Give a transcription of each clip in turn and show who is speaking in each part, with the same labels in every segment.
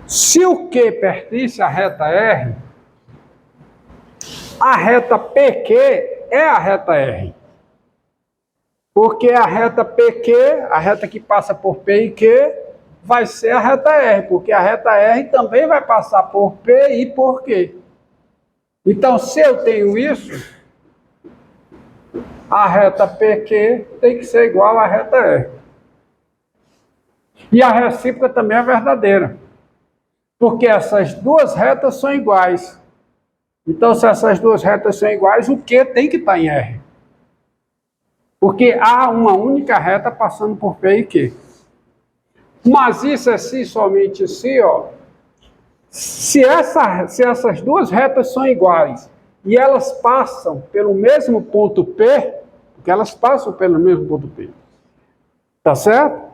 Speaker 1: Se o Q pertence à reta R, a reta PQ é a reta R. Porque a reta PQ, a reta que passa por P e Q, vai ser a reta R, porque a reta R também vai passar por P e por Q. Então, se eu tenho isso, a reta PQ tem que ser igual à reta R. E a recíproca também é verdadeira, porque essas duas retas são iguais. Então, se essas duas retas são iguais, o Q tem que estar em R. Porque há uma única reta passando por P e Q. Mas isso é se somente se, ó. Se essas duas retas são iguais e elas passam pelo mesmo ponto P, porque elas passam pelo mesmo ponto P. Tá certo?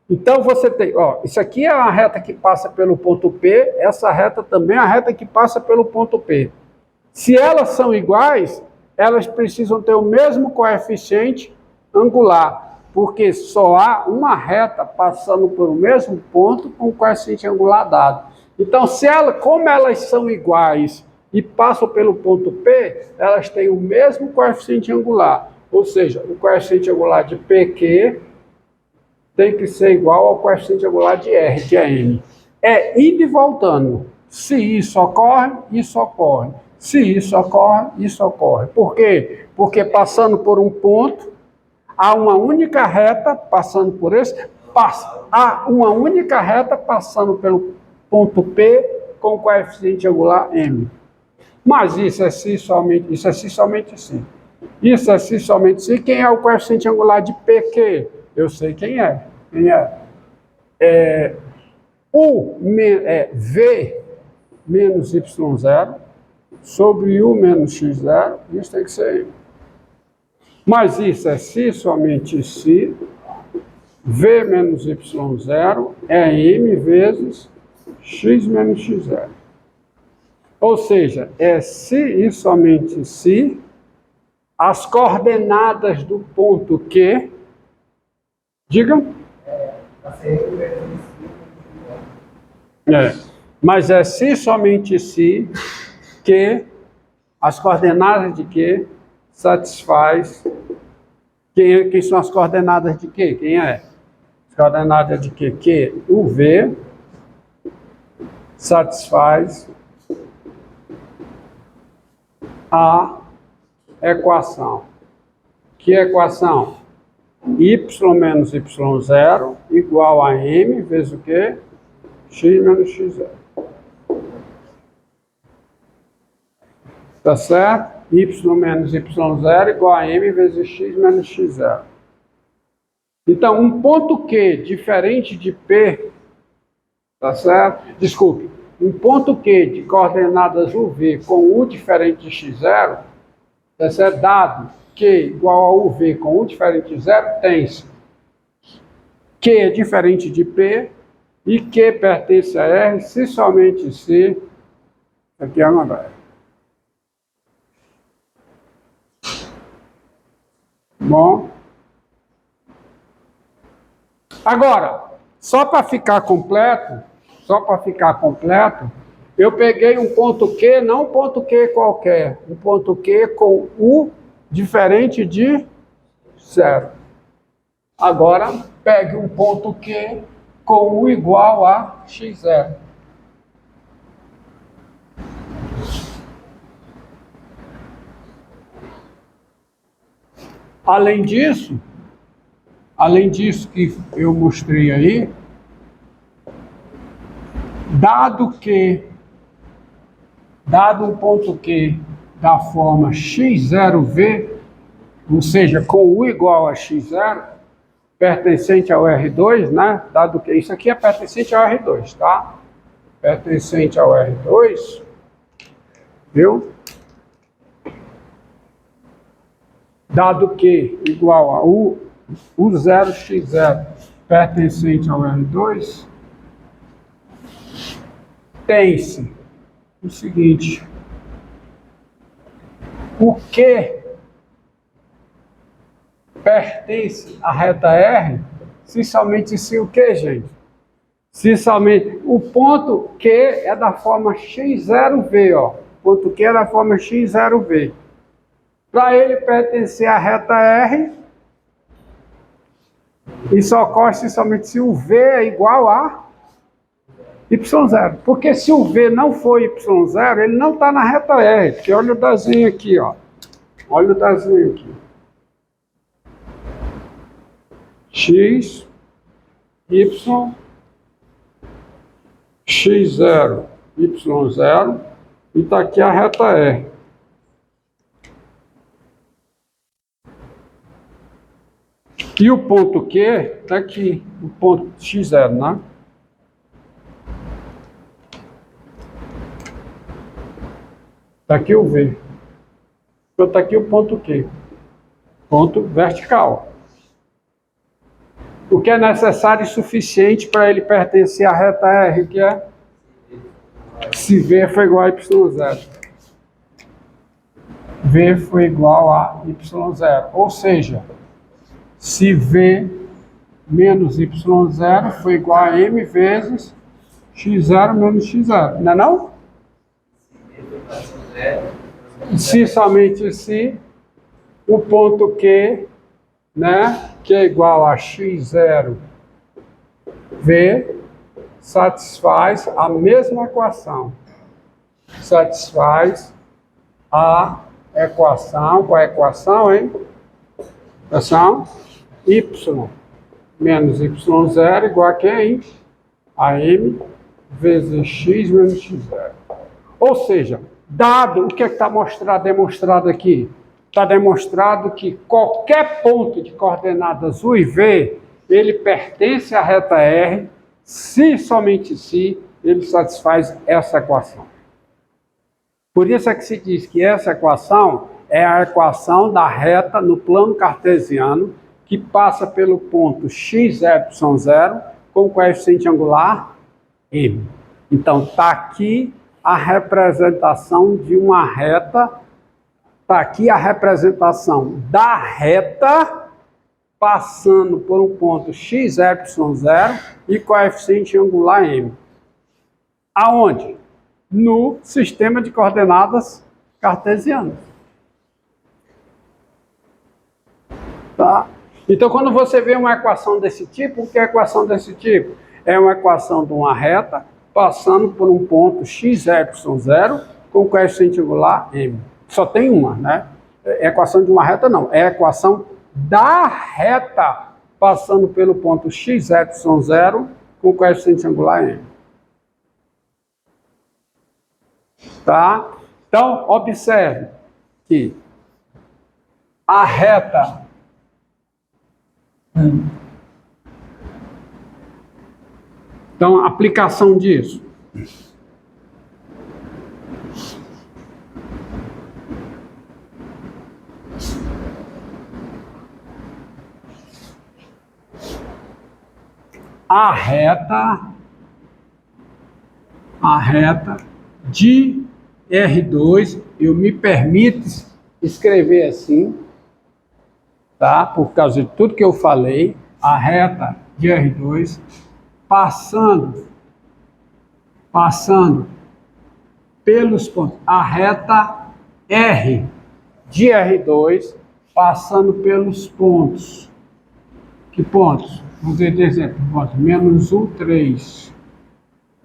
Speaker 1: Então você tem, ó, isso aqui é a reta que passa pelo ponto P, essa reta também é a reta que passa pelo ponto P. Se elas são iguais, elas precisam ter o mesmo coeficiente angular, porque só há uma reta passando pelo mesmo ponto com o coeficiente angular dado. Então, como elas são iguais e passam pelo ponto P, elas têm o mesmo coeficiente angular. Ou seja, o coeficiente angular de PQ tem que ser igual ao coeficiente angular de R, que é M. É indo e voltando. Se isso ocorre, isso ocorre. Se isso ocorre, isso ocorre. Por quê? Porque passando por um ponto, há uma única reta passando por esse, há uma única reta passando pelo ponto P com coeficiente angular M. Mas isso é se somente, isso é se somente se. Isso é se somente se. Quem é o coeficiente angular de PQ? Eu sei quem é. Quem é? V menos Y0 sobre U menos X0, isso tem que ser M. Mas isso é se somente se, V menos Y0 é M vezes X menos X0. Ou seja, é se e somente se as coordenadas do ponto Q, digam? Mas é se somente se que as coordenadas de Q satisfaz. Quem são as coordenadas de Q? Quem é? As coordenadas de Q? Que o V satisfaz a equação. Que equação? Y menos Y0 igual a M vezes o quê? X menos X0. Tá certo? Y menos Y0 igual a M vezes X menos X0. Então, um ponto Q diferente de P, tá certo? Desculpe, um ponto Q de coordenadas UV com U diferente de X0, tá certo? Dado Q igual a UV com U diferente de 0, tem-se Q é diferente de P e Q pertence a R se somente se, aqui é uma breve. Bom. Agora, só para ficar completo, eu peguei um ponto Q, não um ponto Q qualquer, um ponto Q com U diferente de 0. Agora, pegue um ponto Q com U igual a X0. Além disso que eu mostrei aí, dado um ponto Q da forma x0v, ou seja, com U igual a x0, pertencente ao R2, né? Dado que isso aqui é pertencente ao R2, tá? Pertencente ao R2, viu? Dado que igual a U0x0 pertencente ao R2, tem-se o seguinte: o que pertence à reta R, se somente se o que, gente? Se somente o ponto Q é da forma x0v, ó. O ponto Q é da forma x0v. Para ele pertencer à reta R, isso ocorre somente se o V é igual a y0. Porque se o V não for y0, ele não está na reta R. Porque olha o desenho aqui, ó. Olha o desenho aqui. X, y, x0, y0, e está aqui a reta R. E o ponto Q está aqui, o ponto x0, né? Está aqui o V. Então está aqui o ponto Q. Ponto vertical. O que é necessário e suficiente para ele pertencer à reta R, que é se V for igual a y0. V foi igual a y0. Ou seja, se V menos y0 foi igual a m vezes x0 menos x0. Não é não? Se somente se o ponto Q, né, que é igual a x0 V, satisfaz a mesma equação. Satisfaz a equação, qual é a equação, hein? Equação y menos y0 igual a quem? A m vezes x menos x0. Ou seja, dado o que está demonstrado aqui, está demonstrado que qualquer ponto de coordenadas u e v, ele pertence à reta R, se somente se ele satisfaz essa equação. Por isso é que se diz que essa equação é a equação da reta no plano cartesiano que passa pelo ponto x, y, 0 com coeficiente angular m. Então, está aqui a representação de uma reta, está aqui a representação da reta passando por um ponto x, y, 0 e coeficiente angular m. Aonde? No sistema de coordenadas cartesianas. Tá? Então, quando você vê uma equação desse tipo, o que é equação desse tipo? É uma equação de uma reta passando por um ponto x, y, 0 com coeficiente angular m. Só tem uma, né? É equação de uma reta não, é a equação da reta passando pelo ponto x, y, 0 com coeficiente angular m. Tá? Então, observe que a reta então, a aplicação disso. A reta de R2, eu me permito escrever assim, tá? Por causa de tudo que eu falei, a reta de R2 passando pelos pontos, a reta R de R2 passando pelos pontos. Que pontos? Vamos ver de exemplo, pontos menos 1, 3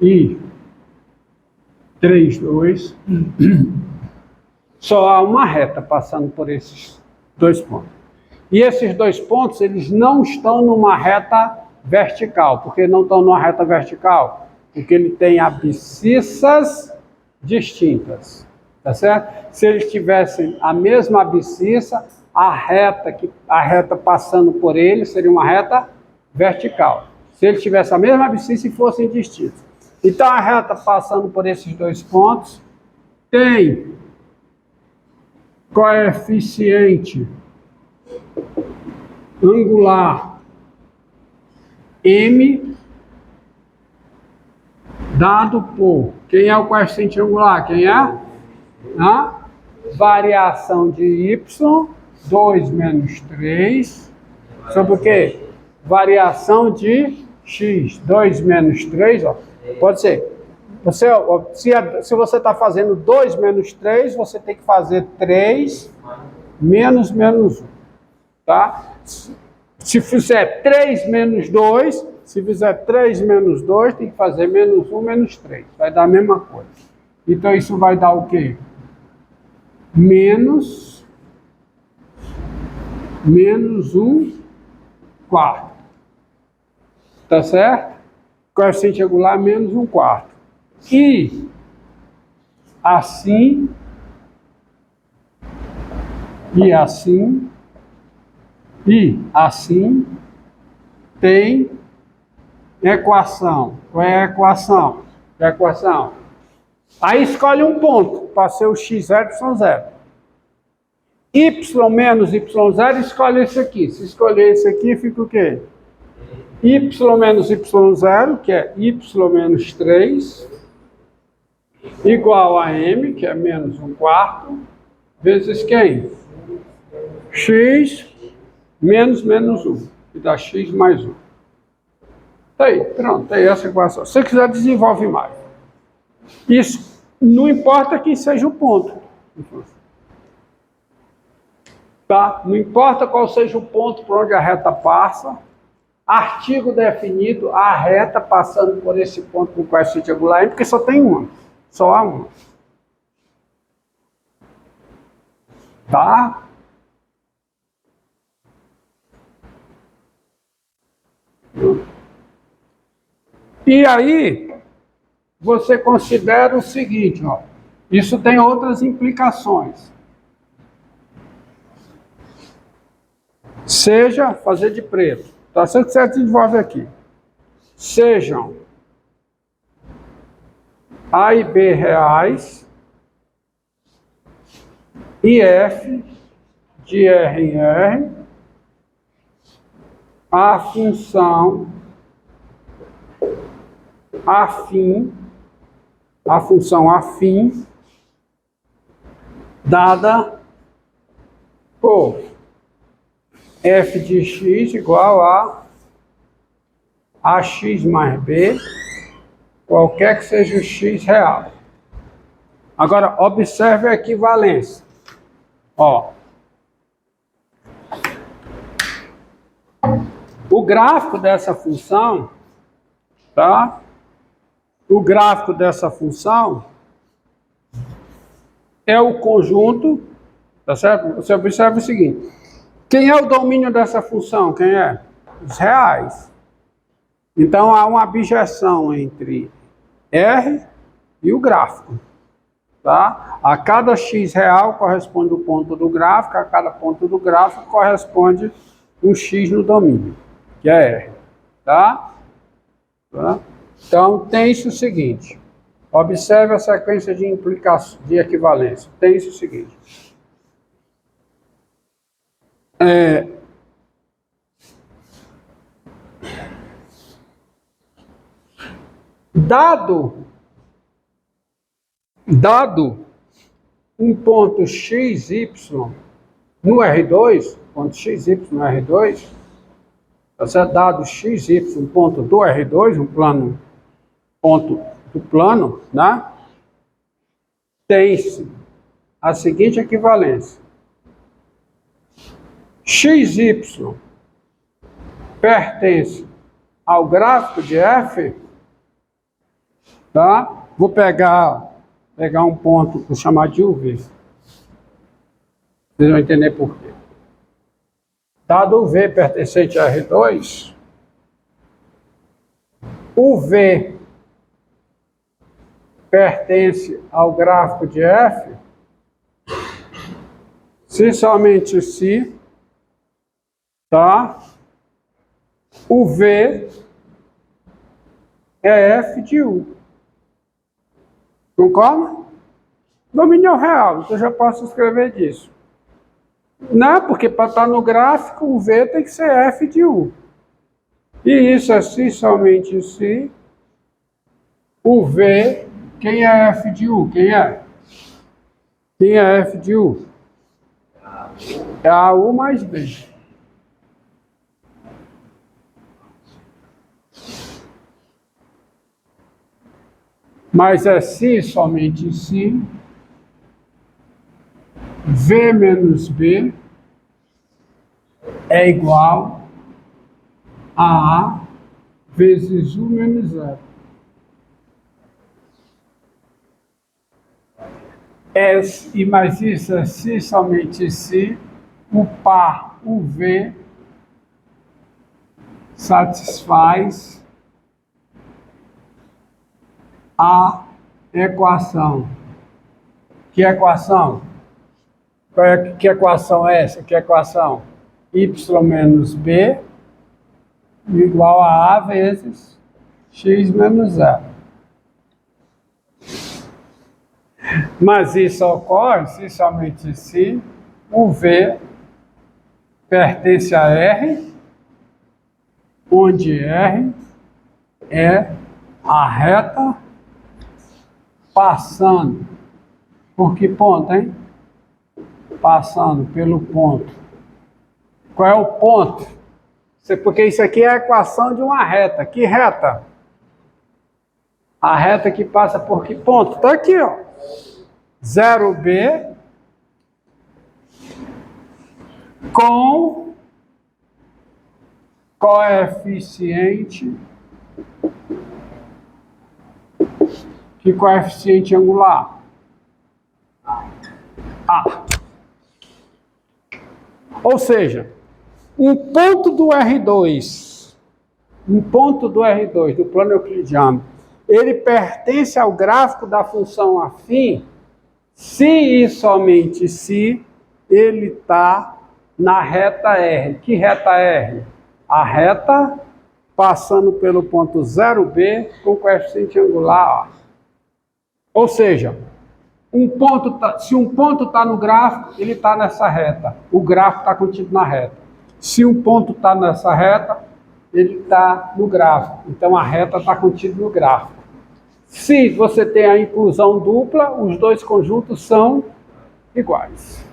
Speaker 1: e 3, 2. Só há uma reta passando por esses dois pontos. E esses dois pontos, eles não estão numa reta vertical. Por que não estão numa reta vertical? Porque ele tem abscissas distintas. Tá certo? Se eles tivessem a mesma abscissa, a reta passando por ele seria uma reta vertical. Se ele tivesse a mesma abscissa e fossem distintos. Então a reta passando por esses dois pontos tem coeficiente angular m dado por, quem é o coeficiente angular? Quem é? A variação de y, 2 menos 3, sobre o quê? Variação de x, 2 menos 3, ó, pode ser. Se você está fazendo 2 menos 3, você tem que fazer 3 menos 1. Tá? Se fizer 3 menos 2, se fizer 3 menos 2, tem que fazer menos 1 menos 3. Vai dar a mesma coisa. Então isso vai dar o quê? Menos 1 quarto. Tá certo? Coeficiente angular menos 1 quarto. E assim, tem equação. Qual é a equação? Aí escolhe um ponto para ser o x0, y0. Y menos y0, escolhe esse aqui. Se escolher esse aqui, fica o quê? Y menos y0, que é y menos 3, igual a m, que é menos 1 quarto, vezes quem? X menos 1, que dá x mais 1. Tá aí, pronto, tá aí essa equação. Se você quiser, desenvolve mais. Isso não importa quem seja o ponto. Tá? Não importa qual seja o ponto por onde a reta passa, artigo definido, a reta passando por esse ponto com coeficiente angular, porque só tem uma. Só há uma. Tá? E aí, você considera o seguinte, ó. Isso tem outras implicações. Seja, fazer de preto. Tá certo que você desenvolve aqui. Sejam A e B reais e F de R em R a função afim, dada por f de x igual a ax mais b, qualquer que seja o x real. Agora, observe a equivalência. Ó, o gráfico dessa função, tá? O gráfico dessa função é o conjunto, tá certo? Você observa o seguinte: quem é o domínio dessa função? Quem é? Os reais. Então há uma abjeção entre R e o gráfico. Tá? A cada x real corresponde o ponto do gráfico, a cada ponto do gráfico corresponde um x no domínio, que é R. Tá? Então tem-se o seguinte: observe a sequência de implicação, de equivalência. Tem-se o seguinte. Dado um ponto xy no R2, ponto xy no R2, tá certo? Dado xy, ponto do R2, ponto do plano, né? Tem-se a seguinte equivalência: xy pertence ao gráfico de f, tá? Vou pegar um ponto, vou chamar de UV. Vocês vão entender por quê. Dado o V pertencente a R2, o V pertence ao gráfico de F, se somente se, tá? O V é F de U. Concorda? Domínio real, então eu já posso escrever disso. Não, porque para estar no gráfico, o V tem que ser F de U. E isso é se somente se o V, quem é F de U? Quem é? Quem é F de U? É a U mais B. mas é se, somente se, V menos B é igual a A vezes U menos zero. E mais isso é se, somente se, o par UV satisfaz a equação. Que equação? Que equação é essa? Que equação? Y menos B igual a A vezes X menos zero. Mas isso ocorre se somente se o V pertence a R, onde R é a reta passando por que ponto, hein? Passando pelo ponto. Qual é o ponto? Porque isso aqui é a equação de uma reta. Que reta? A reta que passa por que ponto? Está aqui, ó. 0B com coeficiente. Que coeficiente angular? A. Ou seja, um ponto do R2, do plano euclidiano, ele pertence ao gráfico da função afim se e somente se ele está na reta R. Que reta R? A reta passando pelo ponto 0B com coeficiente angular A. Ou seja, se um ponto está no gráfico, ele está nessa reta. O gráfico está contido na reta. Se um ponto está nessa reta, ele está no gráfico. Então a reta está contida no gráfico. Se você tem a inclusão dupla, os dois conjuntos são iguais.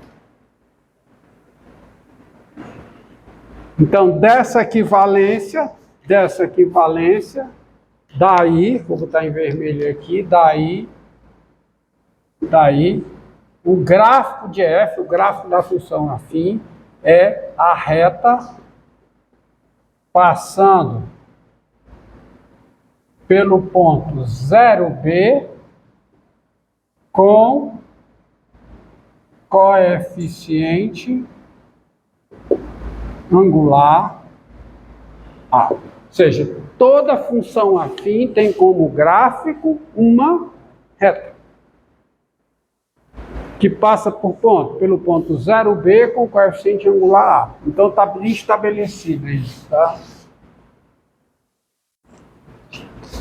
Speaker 1: Então, dessa equivalência, daí, vou botar em vermelho aqui, daí, o gráfico de f, o gráfico da função afim, é a reta passando pelo ponto 0B com coeficiente angular A. Ou seja, toda função afim tem como gráfico uma reta que passa pelo ponto 0B com coeficiente angular A. Então está bem estabelecido isso, tá?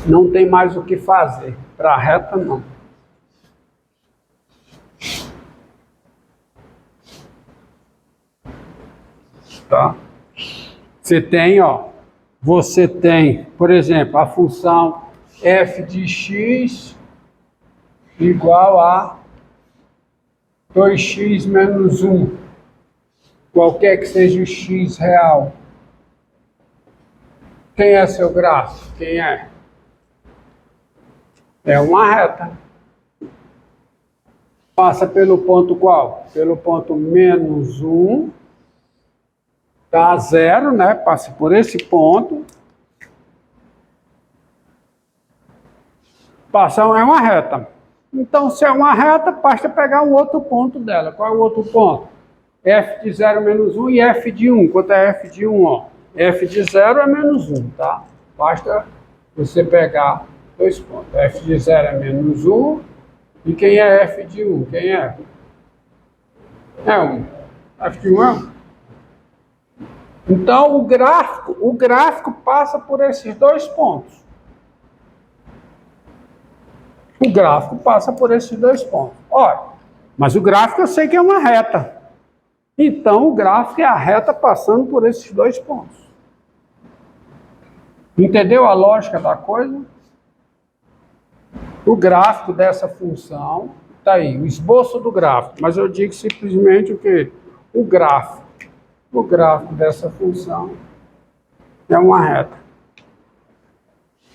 Speaker 1: Não tem mais o que fazer. Para a reta, não. Tá? Você tem, por exemplo, a função f de x igual a 2x menos 1, qualquer que seja o x real. Quem é seu gráfico? Quem é? É uma reta. Passa pelo ponto qual? Pelo ponto menos 1, dá 0, né? Passa por esse ponto. É uma reta. Então, se é uma reta, basta pegar um outro ponto dela. Qual é o outro ponto? F de 0 menos 1 e F de 1. Quanto é F de 1? Ó? F de 0 é menos 1, tá? Basta você pegar dois pontos. F de 0 é menos 1. E quem é F de 1? Quem é? É 1. F de 1 é 1. Então, o gráfico passa por esses dois pontos. O gráfico passa por esses dois pontos. Olha, mas o gráfico eu sei que é uma reta. Então, o gráfico é a reta passando por esses dois pontos. Entendeu a lógica da coisa? O gráfico dessa função, está aí, o esboço do gráfico. Mas eu digo simplesmente o quê? O gráfico dessa função é uma reta.